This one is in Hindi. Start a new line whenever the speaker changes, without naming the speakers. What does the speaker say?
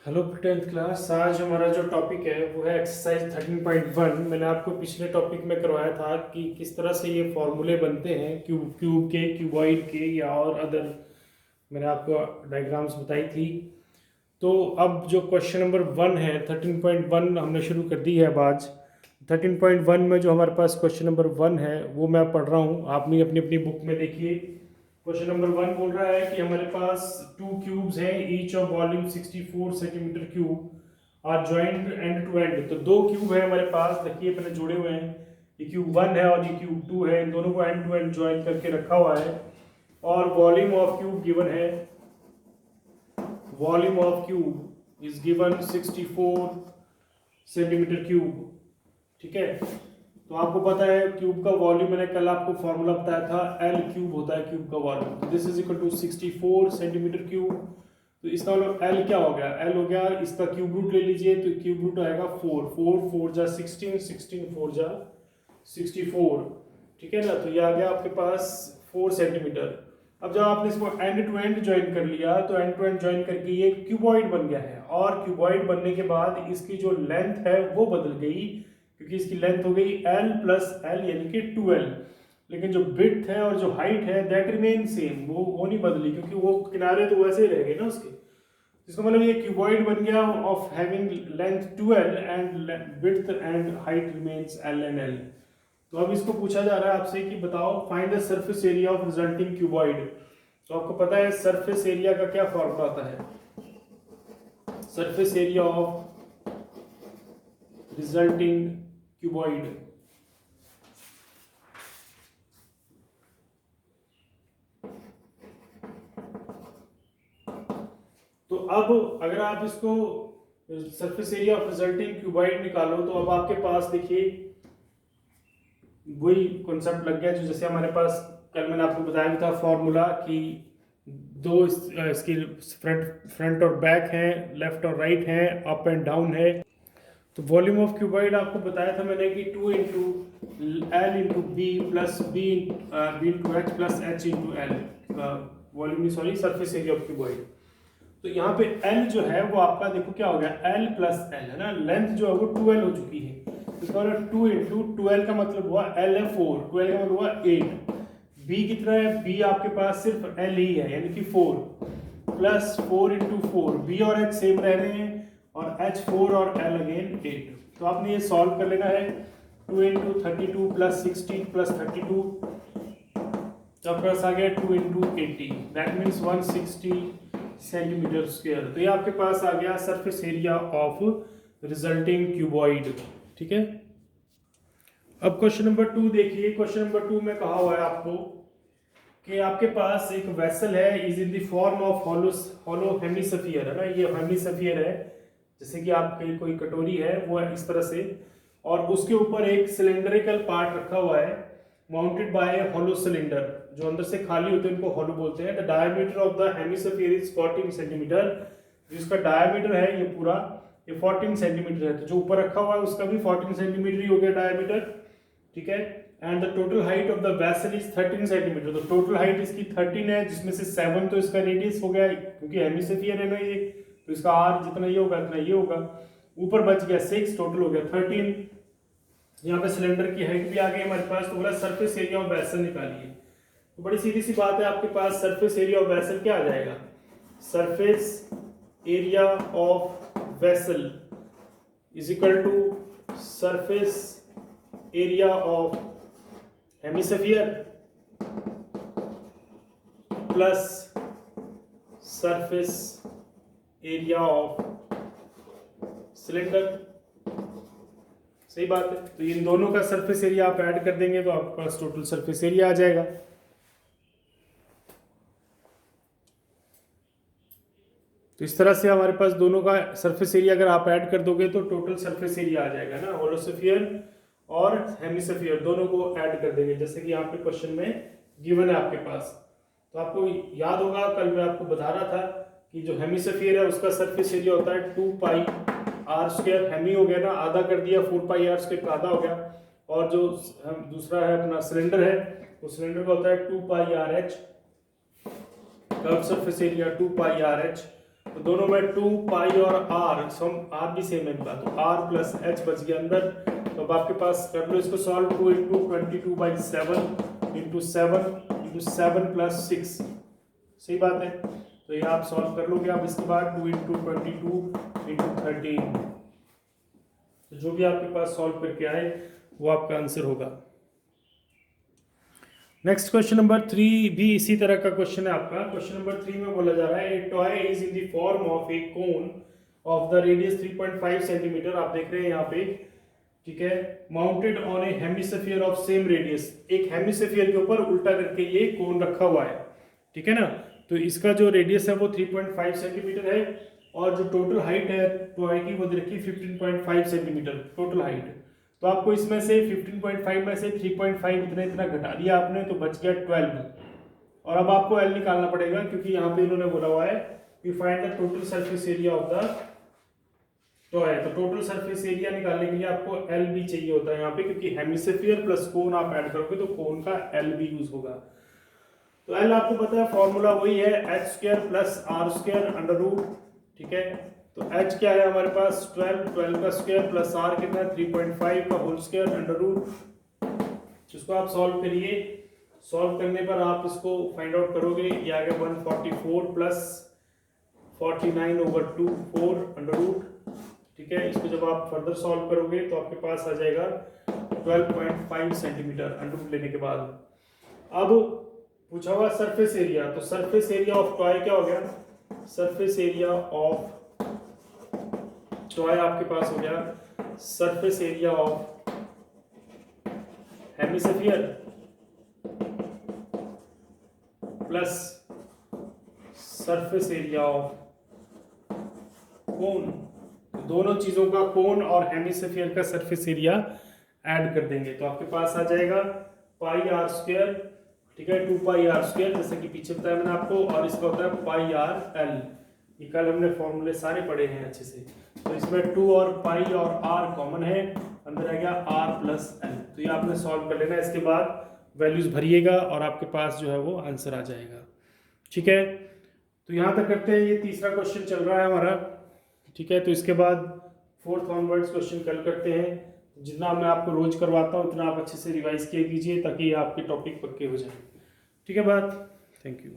Hello tenth class. आज हमारा जो टॉपिक है वो है एक्सरसाइज 13.1। मैंने आपको पिछले टॉपिक में करवाया था कि किस तरह से ये फॉर्मूले बनते हैं क्यूब क्यूब के, क्यूबॉइड के या और अदर। मैंने आपको डायग्राम्स बताई थी। तो अब जो क्वेश्चन नंबर 1 है 13.1 हमने शुरू कर दी है अब आज। 13.1 में जो हमारे पास क्वेश्चन नंबर 1 है वो मैं पढ़ रहा हूँ, आप भी अपनी अपनी बुक में देखिए। क्वेश्चन नंबर 1 बोल रहा है कि हमारे पास टू क्यूब्स हैं, each of volume 64 centimetre cube are joint end to end. तो दो क्यूब है हमारे पास, देखिए पहले जुड़े हुए हैं। ये क्यूब 1 है और ये क्यूब 2 है, इन दोनों को एंड टू एंड ज्वाइन करके रखा हुआ है। और वॉल्यूम ऑफ क्यूब गिवन है, volume of cube is given 64 centimetre cube. ठीक है, तो आपको पता है क्यूब का वॉल्यूम, मैंने कल आपको फॉर्मूला बताया था, एल क्यूब होता है क्यूब का वॉल्यूम। तो this is equal to 64 centimetre cube. तो इसका मतलब एल क्या हो गया, एल हो गया, इसका क्यूब रूट ले लीजिए तो क्यूब रूट आएगा 4, 4 4 जा 16, 16 4 जा 64। ठीक है ना, तो ये आ गया आपके पास 4 सेंटीमीटर। अब जब आपने इसको एंड टू एंड ज्वाइन कर लिया तो एंड टू एंड ज्वाइन करके ये क्यूबॉइड बन गया है। और क्यूबॉइड बनने के बाद इसकी जो लेंथ है वो बदल गई, क्योंकि इसकी लेंथ हो गई L प्लस L यानी कि 2L। लेकिन जो विड्थ है और जो हाइट है दैट रिमेन सेम, वो नहीं बदली, क्योंकि वो किनारे तो वैसे ही रह गए ना उसके। इसका मतलब ये क्यूबॉइड बन गया of having length 2L and width and height remains L and L। तो अब इसको पूछा जा रहा है आपसे कि बताओ find the surface area of resulting cuboid. तो आपको पता है सरफेस एरिया का क्या फॉर्मूला होता है, surface area of resulting cuboid. तो अब अगर आप इसको surface area of resulting cuboid निकालो तो अब आपके पास देखिए वही कॉन्सेप्ट लग गया जो जैसे हमारे पास कल मैंने आपको बताया था फॉर्मूला कि दो इसकी फ्रंट फ्रंट और बैक है, लेफ्ट और राइट है, अप एंड डाउन है। तो वॉल्यूम ऑफ क्यूबॉइड आपको बताया था मैंने कि 2 into L into B plus B into H plus H into L का volume, sorry surface area of cuboid. तो यहाँ पे एल जो है वो आपका देखो क्या हो गया, एल प्लस एल है ना, लेंथ जो है वो 2L हो चुकी है। इसका मतलब 2 इंटू 2L का मतलब हुआ L है 4, 2L का मतलब हुआ 8। बी कितना है, बी आपके पास सिर्फ एल ही है यानी कि 4 प्लस 4 इंटू 4, बी और एच सेम रह रहे हैं और एच 4 और एल अगेन 8। तो आपने ये सॉल्व कर लेना है। 2 इंटू 32 प्लस 16 प्लस 32, तो आपके पास आ गया 2 into 80, that means 160 centimetre square. तो ये आपके पास आ गया surface area of resulting cuboid. ठीक है, अब क्वेश्चन नंबर 2 देखिए। क्वेश्चन नंबर 2 में कहा हुआ है आपको कि आपके पास एक वेसल है, is in the form of hollow hemisphere है ना, ये हेमिस्फीयर है, जैसे कि आपकी कोई कटोरी है वो है इस तरह से, और उसके ऊपर एक सिलेंड्रिकल पार्ट रखा हुआ है माउंटेड बाय हॉलो सिलेंडर, जो अंदर से खाली होते हैं उनको हॉलो बोलते हैं। The diameter of the hemisphere is 14 centimetre. जिसका डायमीटर है ये पूरा, ये 14 सेंटीमीटर है, तो जो ऊपर रखा हुआ है उसका भी 14 सेंटीमीटर ही हो गया डायमीटर। ठीक है, and the total height of the vessel is 13 centimetre. तो टोटल हाइट इसकी 13 है, जिसमें से 7 तो इसका रेडियस हो गया क्योंकि हेमिस्फीयर है ना ये, तो इसका आर जितना ये होगा इतना ये होगा, ऊपर बच गया 6, टोटल हो गया 13। यहाँ पे सिलेंडर की हाइट भी आ गई हमारे पास। तो बोला सरफेस एरिया ऑफ वेसल निकालिए। तो बड़ी सीधी सी बात है, आपके पास सरफेस एरिया ऑफ वेसल क्या आ जाएगा, surface area of vessel is equal to surface area of hemisphere plus surface area of cylinder. सही बात है, तो इन दोनों का सरफेस एरिया आप ऐड कर देंगे तो आपके पास टोटल सरफेस एरिया आ जाएगा। तो इस तरह से हमारे पास दोनों का सरफेस एरिया अगर आप ऐड कर दोगे तो टोटल सरफेस एरिया आ जाएगा ना, होलोस्फीयर और हेमिस्फीयर दोनों को ऐड कर देंगे, जैसे कि यहाँ पे क्वेश्चन में गिवन है आपके पास। तो आपको याद होगा कल मैं आपको बता रहा था कि जो हेमिस्फीयर है उसका सरफेस एरिया होता है 2 पाई आर स्क्वायर। हेमी हो गया ना, आधा कर दिया, 4 पाई आर स्क्वायर का आधा हो गया। और जो दूसरा है अपना सिलेंडर है, वो सिलेंडर का होता है 2 pi R H, curve surface area 2 pi R H. तो दोनों में 2 पाई और आर, सम आर भी सेम है इनका, तो आर प्लस एच बच गया अंदर। तो अब आपके पास कर लो इसको सॉल्व, 2 इंटू 22/7 इंटू 7 प्लस 6, सही बात है। तो ये आप सॉल्व कर लोगे। आप इसके बाद 2 इंटू 22 इंटू 13, तो जो भी आपके पास सॉल्व करके आए वो आपका आंसर होगा। नेक्स्ट क्वेश्चन नंबर 3 भी इसी तरह का क्वेश्चन है आपका। क्वेश्चन नंबर 3 में बोला जा रहा है, ए toy is in the form of A cone of the radius 3.5 centimetre, आप देख रहे हैं यहाँ पे, ठीक है, mounted on A hemisphere of same radius, एक हेमिस्फीयर के ऊपर उल्टा करके ये कोन रखा हुआ है, ठीक है ना। तो इसका जो रेडियस है वो 3.5 सेंटीमीटर है, और जो टोटल हाइट है टॉय की वो देखिए 15.5 सेंटीमीटर टोटल हाइट। तो आपको इसमें से 15.5 में से 3.5 इतना घटा दिया आपने, तो बच गया 12। और अब आपको एल निकालना पड़ेगा, क्योंकि यहाँ पे इन्होंने बोला हुआ है कि find the total surface area of the toy. तो टोटल सरफेस एरिया निकालने के लिए आपको एल भी चाहिए होता है यहाँ पे, क्योंकि हेमिस्फीयर प्लस कोन आप ऐड करोगे तो कोन का एल भी यूज होगा। तो एल आपको पता है फॉर्मूला वही है, H square plus R square under root, ठीक है। तो h क्या है हमारे पास 12 का स्क्वायर प्लस r कितना है 3.5 का होल स्क्वायर अंडर रूट। जिसको आप सॉल्व करिए, सॉल्व करने पर आप इसको फाइंड आउट करोगे, ये आ गया 144 प्लस 49/2 4 अंडर रूट, ठीक है। इसको जब आप फर्दर सॉल्व करोगे तो आपके पास आ जाएगा 12.5 सेंटीमीटर अंडर रूट लेने के बाद। अब पूछा हुआ सरफेस एरिया, तो सरफेस एरिया ऑफ टॉय क्या हो गया, सरफेस एरिया ऑफ टॉय आपके पास हो गया surface area of hemisphere plus surface area of cone. दोनों चीजों का, कोन और हेमिस्फीयर का सरफेस एरिया ऐड कर देंगे, तो आपके पास आ जाएगा पाई आर स्क्वायर, ठीक है, 2 पाई आर स्क्वायर, जैसे कि पीछे बताया मैंने आपको, और इसका होता है पाई आर एल। ये कल हमने फॉर्मूले सारे पढ़े हैं अच्छे से। तो इसमें 2 और पाई और r कॉमन है, अंदर आ गया r प्लस एल। तो ये आपने सॉल्व कर लेना, इसके बाद वैल्यूज भरिएगा और आपके पास जो है वो आंसर आ जाएगा, ठीक है। तो यहाँ तक करते हैं, ये तीसरा क्वेश्चन चल रहा है हमारा, ठीक है। तो इसके बाद 4th ऑनवर्ड्स क्वेश्चन कल करते हैं। जितना मैं आपको रोज करवाता हूँ उतना आप अच्छे से रिवाइज किया कीजिए, ताकि आपके टॉपिक पक्के हो जाए, ठीक है बात। Thank you.